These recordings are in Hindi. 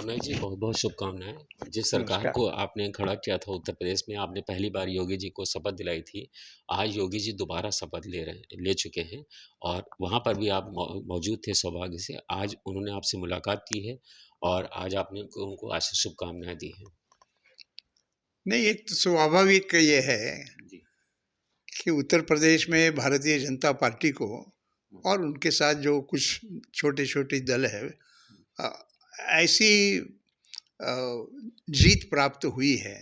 रमेश जी, बहुत बहुत शुभकामनाएं। जिस सरकार नमस्कार। को आपने खड़ा किया था उत्तर प्रदेश में, आपने पहली बार योगी जी को शपथ दिलाई थी। आज योगी जी दोबारा शपथ ले चुके हैं और वहाँ पर भी आप मौजूद थे सौभाग्य से। आज उन्होंने आपसे मुलाकात की है और आज आपने उनको आशीष शुभकामनाएं दी हैं। नहीं, एक तो स्वाभाविक ये है जी। कि उत्तर प्रदेश में भारतीय जनता पार्टी को और उनके साथ जो कुछ छोटे-छोटे दल है, अ, ऐसी जीत प्राप्त हुई है,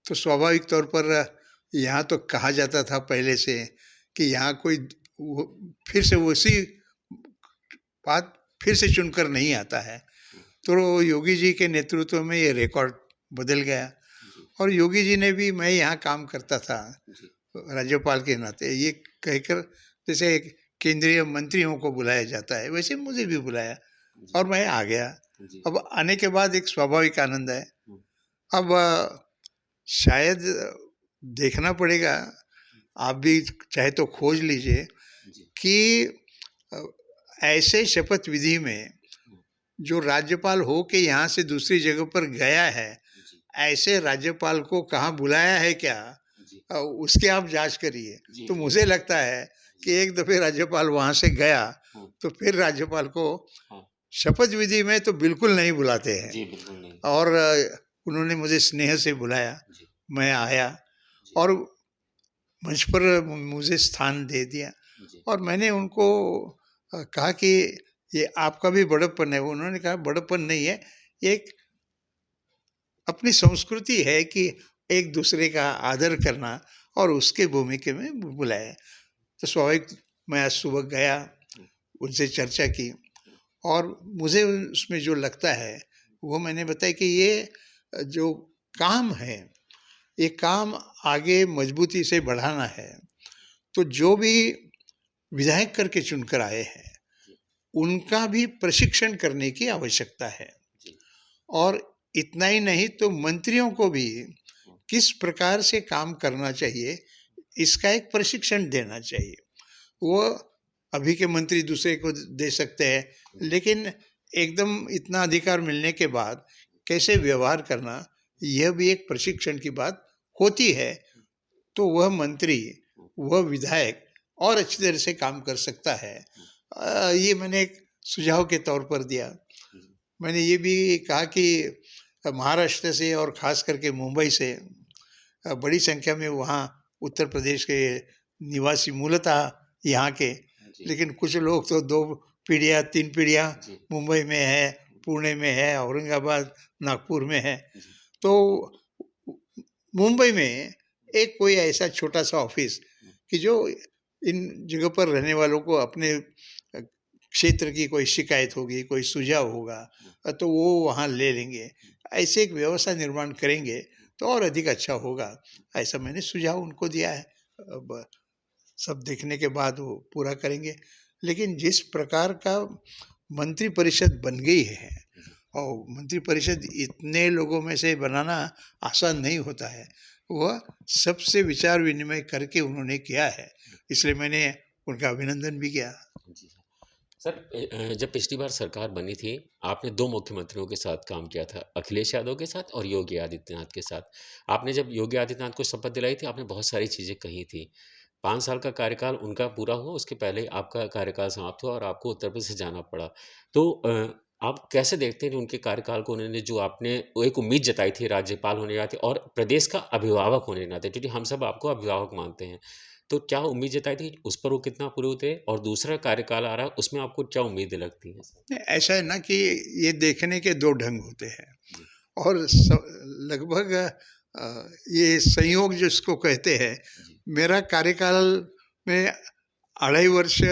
तो स्वाभाविक तौर पर यहाँ तो कहा जाता था पहले से कि यहाँ कोई वो फिर से उसी बात फिर से चुनकर नहीं आता है। तो योगी जी के नेतृत्व में ये रिकॉर्ड बदल गया जी। और योगी जी ने भी, मैं यहाँ काम करता था जी। राज्यपाल के नाते, ये कहकर, जैसे केंद्रीय मंत्रियों को बुलाया जाता है वैसे मुझे भी बुलाया जी। और मैं आ गया। जी। अब आने के बाद एक स्वाभाविक आनंद है। हम्म। अब शायद देखना पड़ेगा, आप भी चाहे तो खोज लीजिए जी। कि अ, ऐसे शपथ विधि में जो राज्यपाल हो के यहाँ से दूसरी जगह पर गया है, जी। ऐसे राज्यपाल को कहाँ बुलाया है क्या, जी। उसकी आप जांच करिए। जी। तो जी। मुझे लगता है कि एक दफ़े राज्यपाल वहाँ से गया हम्म। तो फिर राज्यपाल को हाँ। शपथ विधि में तो बिल्कुल नहीं बुलाते हैं। जी, बिल्कुल नहीं। और उन्होंने मुझे स्नेह से बुलाया, जी। मैं आया जी। और मंच पर मुझे स्थान दे दिया जी। और मैंने उनको कहा कि ये आपका भी बड़प्पन है। उन्होंने कहा बड़प्पन नहीं है, एक अपनी संस्कृति है कि एक दूसरे का आदर करना, और उसके भूमिका में बुलाया। तो स्वाभाविक मैं आज सुबह गया, उनसे चर्चा की और मुझे उसमें जो लगता है वो मैंने बताया कि ये जो काम है, ये काम आगे मजबूती से बढ़ाना है। तो जो भी विधायक करके चुनकर आए हैं, उनका भी प्रशिक्षण करने की आवश्यकता है। जी। और इतना ही नहीं तो मंत्रियों को भी किस प्रकार से काम करना चाहिए, इसका एक प्रशिक्षण देना चाहिए। वो अभी के मंत्री दूसरे को दे सकते हैं, लेकिन एकदम इतना अधिकार मिलने के बाद कैसे व्यवहार करना, यह भी एक प्रशिक्षण की बात होती है। तो वह मंत्री, वह विधायक और अच्छी तरह से काम कर सकता है। ये मैंने एक सुझाव के तौर पर दिया। मैंने ये भी कहा कि महाराष्ट्र से और ख़ास करके मुंबई से बड़ी संख्या में वहाँ उत्तर प्रदेश के निवासी मूलतः यहाँ के, जी। लेकिन कुछ लोग तो 2 पीढ़ियाँ 3 पीढ़ियाँ जी। मुंबई में है, पुणे में है, औरंगाबाद, नागपुर में है। जी। तो मुंबई में एक कोई ऐसा छोटा-सा ऑफ़िस कि जो इन जगह पर रहने वालों को अपने क्षेत्र की कोई शिकायत होगी, कोई सुझाव होगा, तो वो वहाँ ले लेंगे। ऐसे एक व्यवस्था निर्माण करेंगे तो और अधिक अच्छा होगा, ऐसा मैंने सुझाव उनको दिया है। अब सब देखने के बाद वो पूरा करेंगे। लेकिन जिस प्रकार का मंत्रिपरिषद बन गई है, और मंत्रिपरिषद इतने लोगों में से बनाना आसान नहीं होता है, वह सबसे विचार विनिमय करके उन्होंने किया है, इसलिए मैंने उनका अभिनंदन भी किया। जी सर, जब पिछली बार सरकार बनी थी, आपने 2 मुख्यमंत्रियों के साथ काम किया था, अखिलेश यादव के साथ और योगी आदित्यनाथ के साथ। आपने जब योगी आदित्यनाथ को शपथ दिलाई थी, आपने बहुत सारी चीज़ें कही थी। 5 साल का कार्यकाल उनका पूरा हुआ, उसके पहले आपका कार्यकाल समाप्त हुआ और आपको उत्तर प्रदेश से जाना पड़ा। तो आप कैसे देखते हैं कि उनके कार्यकाल को, उन्होंने जो आपने वो एक उम्मीद जताई थी राज्यपाल होने के नाते और प्रदेश का अभिभावक होने के नाते, क्योंकि हम सब आपको अभिभावक मानते हैं। तो क्या उम्मीद जताई थी, उस पर वो कितना पूरे होते हैं? और दूसरा कार्यकाल आ रहा है, उसमें आपको क्या उम्मीदें लगती हैं? नहीं, ऐसा है ना कि ये देखने के 2 ढंग होते हैं जी। और लगभग ये संयोग जिसको कहते हैं, जी। मेरा कार्यकाल में 2.5 वर्ष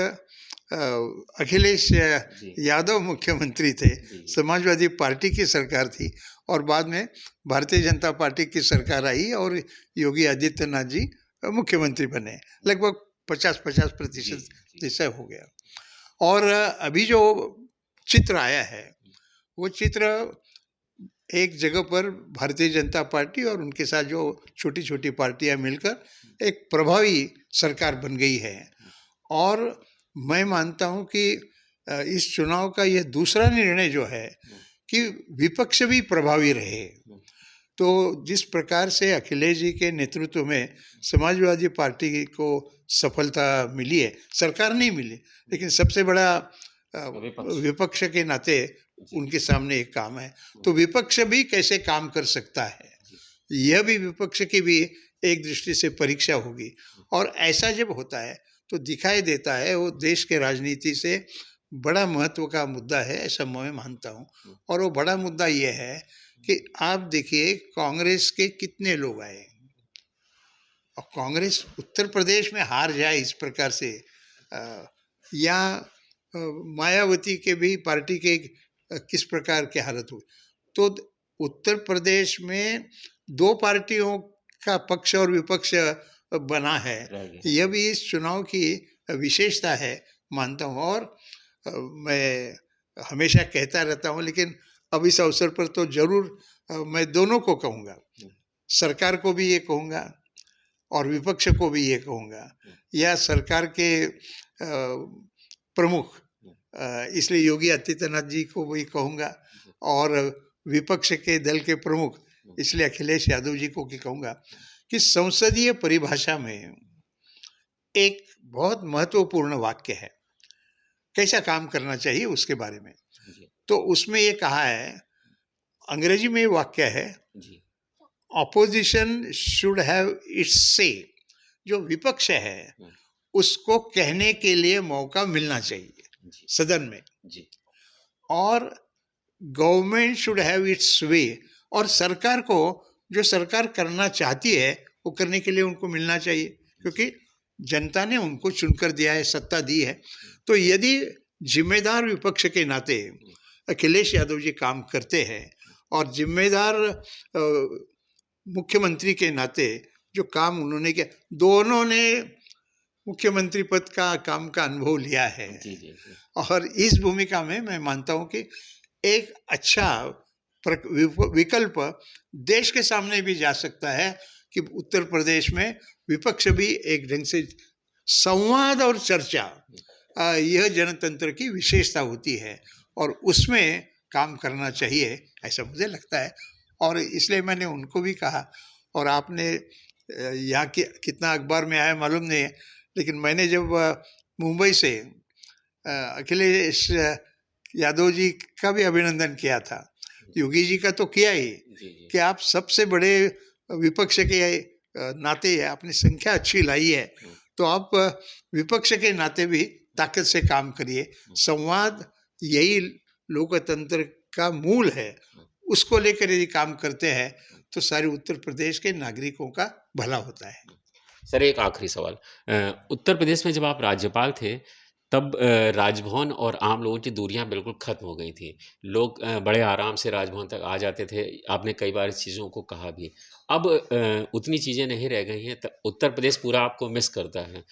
अखिलेश जी। यादव मुख्यमंत्री थे, जी। जी। समाजवादी पार्टी की सरकार थी और बाद में भारतीय जनता पार्टी की सरकार आई और योगी आदित्यनाथ जी मुख्यमंत्री बने। लगभग 50-50% जी। जी। जैसा हो गया। और अभी जो चित्र आया है, वो चित्र एक जगह पर भारतीय जनता पार्टी और उनके साथ जो छोटी-छोटी पार्टियाँ मिलकर एक प्रभावी सरकार बन गई है। और मैं मानता हूँ कि इस चुनाव का ये दूसरा निर्णय जो है, कि विपक्ष भी प्रभावी रहे। तो जिस प्रकार से अखिलेश जी के नेतृत्व में समाजवादी पार्टी को सफलता मिली है, सरकार नहीं मिली, लेकिन सबसे बड़ा विपक्ष के नाते उनके सामने एक काम है। तो विपक्ष भी कैसे काम कर सकता है, यह भी विपक्ष की भी एक दृष्टि से परीक्षा होगी। और ऐसा जब होता है तो दिखाई देता है वो देश के राजनीति से बड़ा महत्व का मुद्दा है, ऐसा मैं मानता हूँ। और वो बड़ा मुद्दा ये है कि आप देखिए कांग्रेस के कितने लोग आए, और कांग्रेस उत्तर प्रदेश में हार जाए इस प्रकार से, या मायावती के भी पार्टी के किस प्रकार की हालत हुई। तो उत्तर प्रदेश में दो पार्टियों का पक्ष और विपक्ष बना है, यह भी इस चुनाव की विशेषता है मानता हूँ। और मैं हमेशा कहता रहता हूँ, लेकिन अब इस अवसर पर तो जरूर मैं दोनों को कहूँगा, सरकार को भी ये कहूँगा और विपक्ष को भी ये कहूँगा, या सरकार के प्रमुख इसलिए योगी आदित्यनाथ जी को भी कहूँगा, और विपक्ष के दल के प्रमुख इसलिए अखिलेश यादव जी को भी कहूँगा कि संसदीय परिभाषा में एक बहुत महत्वपूर्ण वाक्य है, कैसा काम करना चाहिए उसके बारे में। तो उसमें ये कहा है, अंग्रेजी में वाक्य है, ऑपोजिशन शुड हैव इट्स से, जो विपक्ष है उसको कहने के लिए मौका मिलना चाहिए सदन में, और गवर्नमेंट शुड हैव इट्स वे, और सरकार को जो सरकार करना चाहती है वो करने के लिए उनको मिलना चाहिए, क्योंकि जनता ने उनको चुनकर दिया है, सत्ता दी है। तो यदि जिम्मेदार विपक्ष के नाते अखिलेश यादव जी काम करते हैं, और जिम्मेदार मुख्यमंत्री के नाते जो काम उन्होंने किया, दोनों ने मुख्यमंत्री पद का काम का अनुभव लिया है, और इस भूमिका में मैं मानता हूं कि एक अच्छा विकल्प देश के सामने भी जा सकता है कि उत्तर प्रदेश में विपक्ष भी एक ढंग से संवाद और चर्चा, यह जनतंत्र की विशेषता होती है, और उसमें काम करना चाहिए ऐसा मुझे लगता है। और इसलिए मैंने उनको भी कहा, और आपने यहाँ की कितना अखबार में आया मालूम नहीं है, लेकिन मैंने जब मुंबई से अखिलेश यादव जी का भी अभिनंदन किया था, योगी जी का तो किया ही कि आप सबसे बड़े विपक्ष के नाते आपने संख्या अच्छी लाई है, तो आप विपक्ष के नाते भी ताकत से काम करिए। संवाद यही लोकतंत्र का मूल है, उसको लेकर यदि काम करते हैं तो सारे उत्तर प्रदेश के नागरिकों का भला होता है। सर, एक आखिरी सवाल, उत्तर प्रदेश में जब आप राज्यपाल थे तब राजभवन और आम लोगों की दूरियां बिल्कुल खत्म हो गई थी, लोग बड़े आराम से राजभवन तक आ जाते थे, आपने कई बार इस चीज़ों को कहा भी। अब उतनी चीज़ें नहीं रह गई हैं, उत्तर प्रदेश पूरा आपको मिस करता है।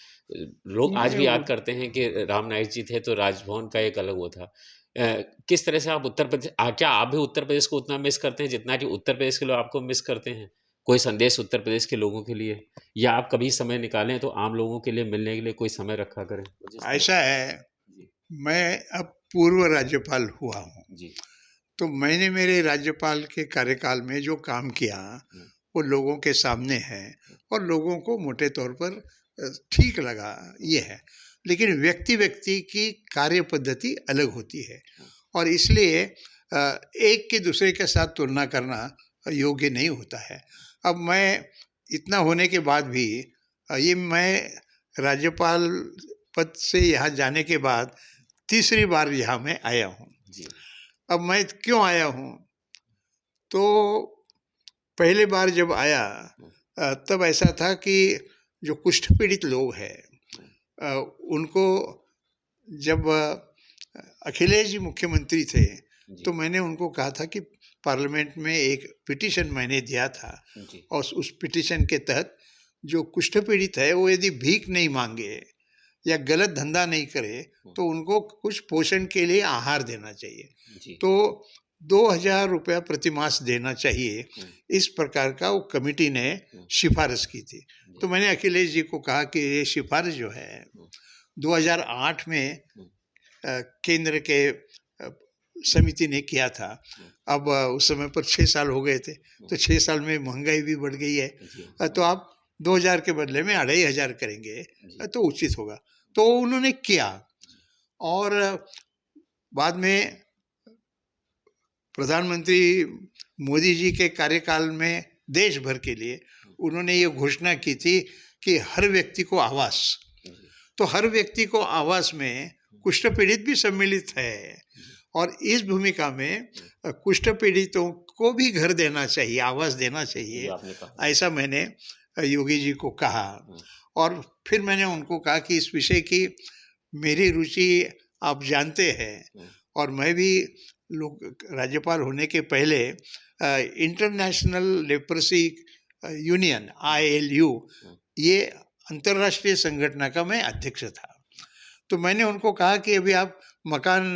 लोग आज भी याद करते हैं कि राम नाईक जी थे तो राजभवन का एक अलग वो था। किस तरह से आप उत्तर प्रदेश, क्या आप भी उत्तर प्रदेश को उतना मिस करते हैं जितना कि उत्तर प्रदेश के लोग आपको मिस करते हैं? कोई संदेश उत्तर प्रदेश के लोगों के लिए, या आप कभी समय निकालें तो आम लोगों के लिए मिलने के लिए कोई समय रखा करें? ऐसा है, मैं अब पूर्व राज्यपाल हुआ हूँ, तो मैंने मेरे राज्यपाल के कार्यकाल में जो काम किया वो लोगों के सामने है, और लोगों को मोटे तौर पर ठीक लगा ये है। लेकिन व्यक्ति व्यक्ति की कार्य पद्धति अलग होती है, और इसलिए एक के दूसरे के साथ तुलना करना योग्य नहीं होता है। अब मैं इतना होने के बाद भी, ये मैं राज्यपाल पद से यहाँ जाने के बाद तीसरी बार यहाँ मैं आया हूँ। अब मैं क्यों आया हूँ, तो पहले बार जब आया तब ऐसा था कि जो कुष्ठ पीड़ित लोग हैं उनको, जब अखिलेश जी मुख्यमंत्री थे तो मैंने उनको कहा था कि पार्लियामेंट में एक पिटीशन मैंने दिया था, और उस पिटीशन के तहत जो कुष्ठ पीड़ित है वो यदि भीख नहीं मांगे या गलत धंधा नहीं करे तो उनको कुछ पोषण के लिए आहार देना चाहिए, तो 2000 रुपया प्रतिमास देना चाहिए, इस प्रकार का वो कमेटी ने सिफारिश की थी। तो मैंने अखिलेश जी को कहा कि ये सिफारिश जो है 2008 में केंद्र के समिति ने किया था। अब उस समय पर 6 साल हो गए थे, तो 6 साल में महंगाई भी बढ़ गई है। जी, तो आप 2000 के बदले में 2500 करेंगे जी, तो उचित होगा। तो उन्होंने किया, और बाद में प्रधानमंत्री मोदी जी के कार्यकाल में देश भर के लिए उन्होंने ये घोषणा की थी कि हर व्यक्ति को आवास। जी, तो हर व्यक्ति को आवास में कुष्ठ पीड़ित भी सम्मिलित है, जी, और इस भूमिका में कुष्ठ पीड़ितों को भी घर देना चाहिए, आवास देना जी, जो चाहिए, आपने कहा। ऐसा मैंने योगी जी को कहा। हुँ, और फिर मैंने उनको कहा कि इस विषय की मेरी रुचि आप जानते हैं, हुँ, और मैं भी लोग राज्यपाल होने के पहले इंटरनेशनल लेप्रोसी यूनियन ILU, हुँ, ये अंतर्राष्ट्रीय संगठन का मैं अध्यक्ष था। तो मैंने उनको कहा कि अभी आप मकान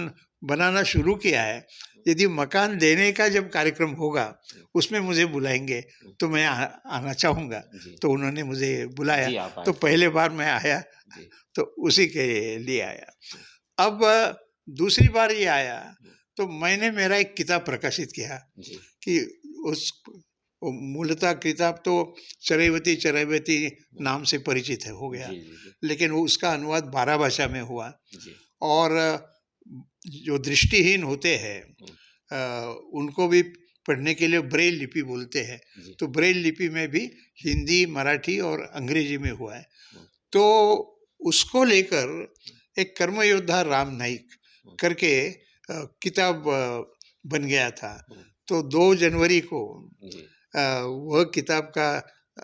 बनाना शुरू किया है, यदि मकान देने का जब कार्यक्रम होगा हुँ, उसमें मुझे बुलाएंगे हुँ, तो मैं आना चाहूँगा। जी, तो उन्होंने मुझे बुलाया, जी, आप तो आए थे। पहले बार मैं आया, जी, तो उसी के लिए आया। हुँ, अब दूसरी बार ये आया, हुँ, तो मैंने मेरा एक किताब प्रकाशित किया जी, कि उस वो मूलतः किताब तो चरैवती चरैवती हुँ, नाम से परिचित है, हो गया, जी, जी, जी, लेकिन वो उसका अनुवाद 12 भाषा में हुआ। जी, और जो दृष्टिहीन होते हैं हुँ, उनको भी पढ़ने के लिए ब्रेल लिपि बोलते हैं, जी, तो ब्रेल लिपि में भी हिंदी, मराठी और अंग्रेजी में हुआ है। हुँ, तो उसको लेकर एक कर्मयोद्धा राम नाईक हुँ, करके किताब बन गया था। हुँ, तो 2 जनवरी को जी, वह किताब का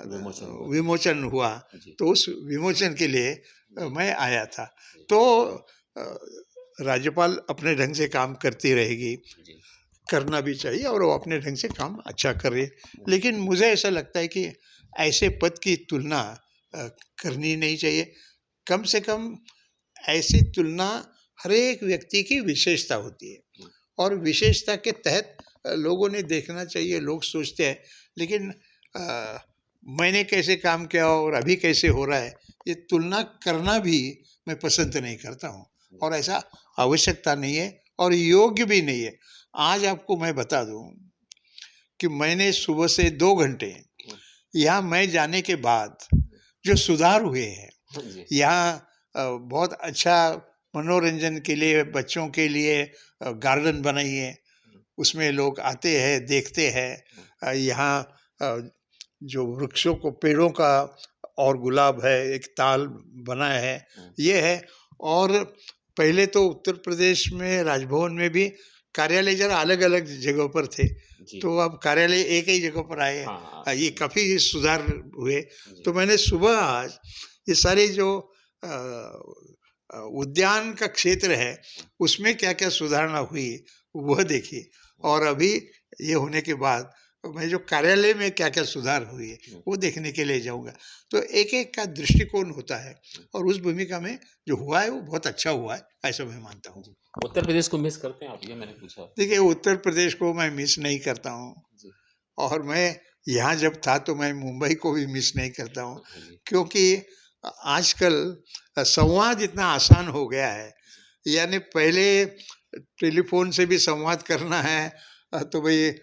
विमोचन हुआ था। विमोचन हुआ। जी, तो उस विमोचन के लिए जी, मैं आया था। जी, तो अ, राज्यपाल अपने ढंग से काम करती रहेगी, जी, करना भी चाहिए, और वो अपने ढंग से काम अच्छा कर रही है। जी, लेकिन मुझे ऐसा लगता है कि ऐसे पद की तुलना अ, करनी नहीं चाहिए। कम से कम ऐसी तुलना हर एक व्यक्ति की विशेषता होती है, हुँ, और विशेषता के तहत लोगों ने देखना चाहिए। लोग सोचते हैं, लेकिन अ, मैंने कैसे काम किया और अभी कैसे हो रहा है, ये तुलना करना भी मैं पसंद नहीं करता हूँ, जी, और ऐसा आवश्यकता नहीं है और योग्य भी नहीं है। आज आपको मैं बता दूँ कि मैंने सुबह से 2 घंटे हुँ, यहाँ मैं जाने के बाद जो सुधार हुए हैं, हुँ, जी, यहाँ बहुत अच्छा मनोरंजन के लिए बच्चों के लिए गार्डन बनाई है, हुँ, उसमें लोग आते हैं, देखते हैं। हुँ, यहाँ अ, जो वृक्षों को, पेड़ों का, और गुलाब है, एक ताल बना है, हुँ, ये है। और पहले तो उत्तर प्रदेश में राजभवन में भी कार्यालय ज़रा अलग-अलग जगहों पर थे, जी, तो अब कार्यालय एक ही जगह पर आए हैं। हाँ, हाँ, ये काफ़ी सुधार हुए। जी, तो मैंने सुबह आज ये सारे जो अ उद्यान का क्षेत्र है, हुँ, उसमें क्या-क्या सुधारणा हुई, वह देखी। हुँ, और अभी ये होने के बाद मैं जो कार्यालय में क्या-क्या सुधार हुई है, हुँ, वो देखने के लिए जाऊँगा। तो एक-एक का दृष्टिकोण होता है, हुँ, और उस भूमिका में जो हुआ है, वो बहुत अच्छा हुआ है, ऐसा मैं मानता हूँ। जी। उत्तर प्रदेश को मिस करते हैं आप? ये मैंने पूछा। देखिए, उत्तर प्रदेश को मैं मिस नहीं करता हूँ, जी, और मैं यहाँ जब था तो मैं मुंबई को भी मिस नहीं करता हूँ, हाँ जी, क्योंकि आजकल संवाद इतना आसान हो गया है। जी, यानी पहले टेलीफोन से भी संवाद करना है तो भाई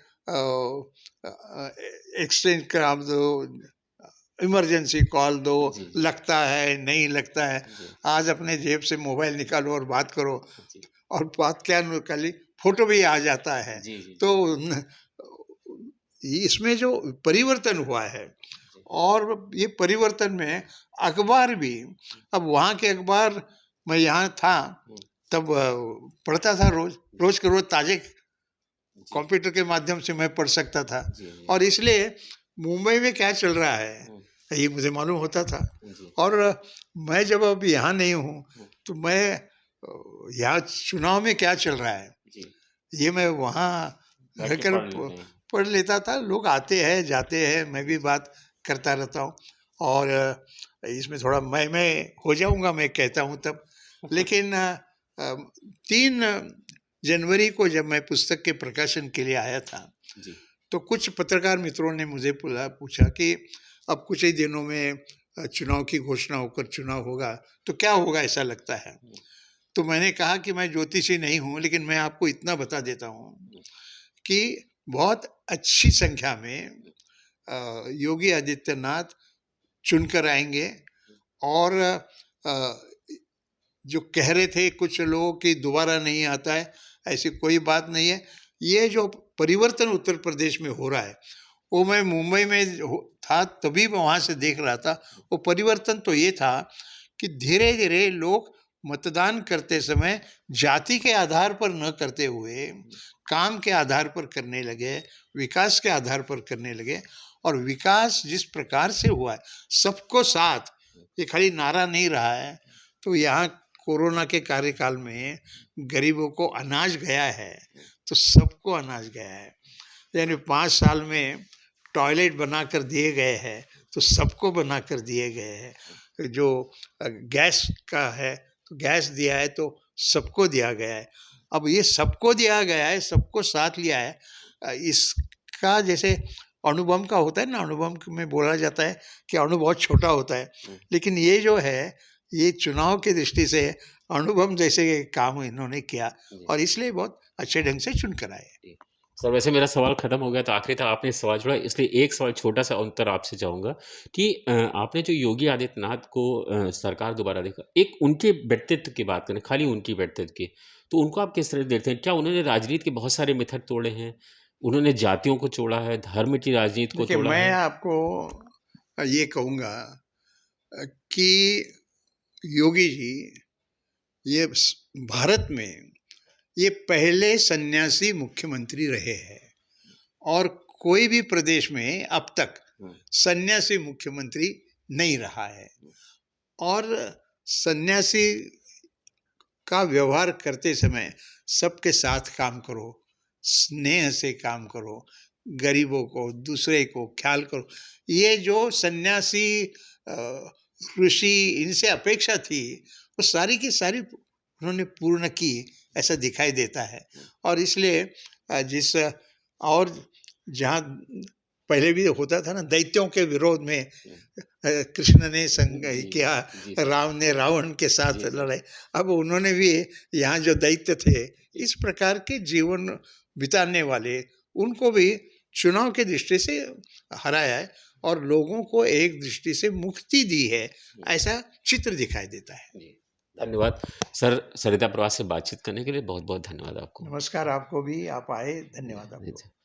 एक्सचेंज करा दो, इमरजेंसी कॉल दो, जी, जी, लगता है नहीं लगता है। जी, आज अपने जेब से मोबाइल निकालो और बात करो, जी, और बात क्या निकाली, फोटो भी आ जाता है। जी, जी, तो जी, इसमें जो परिवर्तन हुआ है, जी, और ये परिवर्तन में अखबार भी, अब वहाँ के अखबार, मैं यहाँ था हुँ, तब पढ़ता था, रोज जी, रोज के रोज ताजे जी, कंप्यूटर के माध्यम से मैं पढ़ सकता था, जी, जी, और इसलिए मुंबई में क्या चल रहा है हुँ, ये मुझे मालूम होता था। जी, और मैं जब अब यहाँ नहीं हूँ, हुँ, तो मैं यहाँ चुनाव में क्या चल रहा है, जी, ये मैं वहाँ बैठ के रहकर पढ़ लेते हैं। पढ़ लेता था। लोग आते हैं, जाते हैं, मैं भी जी, बात करता रहता हूँ, और इसमें थोड़ा मैं हो जाऊँगा, मैं कहता हूँ तब। लेकिन 3 जनवरी को जब मैं पुस्तक के प्रकाशन के लिए आया था, जी, तो कुछ पत्रकार मित्रों ने मुझे पूछा कि अब कुछ ही दिनों में चुनाव की घोषणा होकर चुनाव होगा, तो क्या होगा ऐसा लगता है? हुँ, तो मैंने कहा कि मैं ज्योतिषी नहीं हूँ, लेकिन मैं आपको इतना बता देता हूँ कि बहुत अच्छी संख्या में योगी आदित्यनाथ चुनकर आएंगे। और जो कह रहे थे कुछ लोग कि दोबारा नहीं आता है, ऐसी कोई बात नहीं है। ये जो परिवर्तन उत्तर प्रदेश में हो रहा है, वो मैं मुंबई में था तभी मैं वहाँ से देख रहा था। वो परिवर्तन तो ये था कि धीरे धीरे लोग मतदान करते समय जाति के आधार पर न करते हुए काम के आधार पर करने लगे, विकास के आधार पर करने लगे। और विकास जिस प्रकार से हुआ है सबको साथ, ये खाली नारा नहीं रहा है। तो यहाँ कोरोना के कार्यकाल में गरीबों को अनाज गया है, तो सबको अनाज गया है। यानी 5 साल में टॉयलेट बना कर दिए गए हैं, तो सबको बना कर दिए गए हैं। जो गैस का है तो गैस दिया है तो सबको दिया गया है। अब ये सबको दिया गया है, सबको साथ लिया है। इसका जैसे अणुबम का होता है ना, अणुबम में बोला जाता है कि अणु बहुत छोटा होता है, लेकिन ये जो है ये चुनाव की दृष्टि से अणुबम जैसे काम इन्होंने किया और इसलिए बहुत अच्छे ढंग से चुनकर आए। सर वैसे मेरा सवाल खत्म हो गया, तो आखिरी था आपने सवाल छोड़ा, इसलिए एक सवाल छोटा-सा उत्तर आपसे चाहूँगा कि आपने जो योगी आदित्यनाथ को सरकार दोबारा देखा, एक उनके व्यक्तित्व की बात करें, खाली उनकी व्यक्तित्व की, तो उनको आप किस तरह देखते हैं? क्या उन्होंने राजनीति के बहुत सारे मिथक तोड़े हैं? उन्होंने जातियों को तोड़ा है, धर्म की राजनीति को देखिए, तोड़ा मैं है? आपको ये कहूँगा कि योगी जी ये भारत में ये पहले सन्यासी मुख्यमंत्री रहे हैं और कोई भी प्रदेश में अब तक सन्यासी मुख्यमंत्री नहीं रहा है। और सन्यासी का व्यवहार करते समय सबके साथ काम करो, स्नेह से काम करो, गरीबों को, दूसरे को ख्याल करो। ये जो सन्यासी ऋषि इनसे अपेक्षा थी वो सारी की सारी उन्होंने पूर्ण की, ऐसा दिखाई देता है। और इसलिए जिस और जहाँ पहले भी होता था ना, दैत्यों के विरोध में कृष्ण ने संग किया, राम ने रावण के साथ लड़ाई। अब उन्होंने भी यहाँ जो दैत्य थे, इस प्रकार के जीवन बिताने वाले, उनको भी चुनाव की दृष्टि से हराया है और लोगों को एक दृष्टि से मुक्ति दी है, ऐसा चित्र दिखाई देता है। धन्यवाद। सर, सरिता प्रवास से बातचीत करने के लिए बहुत-बहुत धन्यवाद आपको। नमस्कार आपको भी, आप आए, धन्यवाद आपको।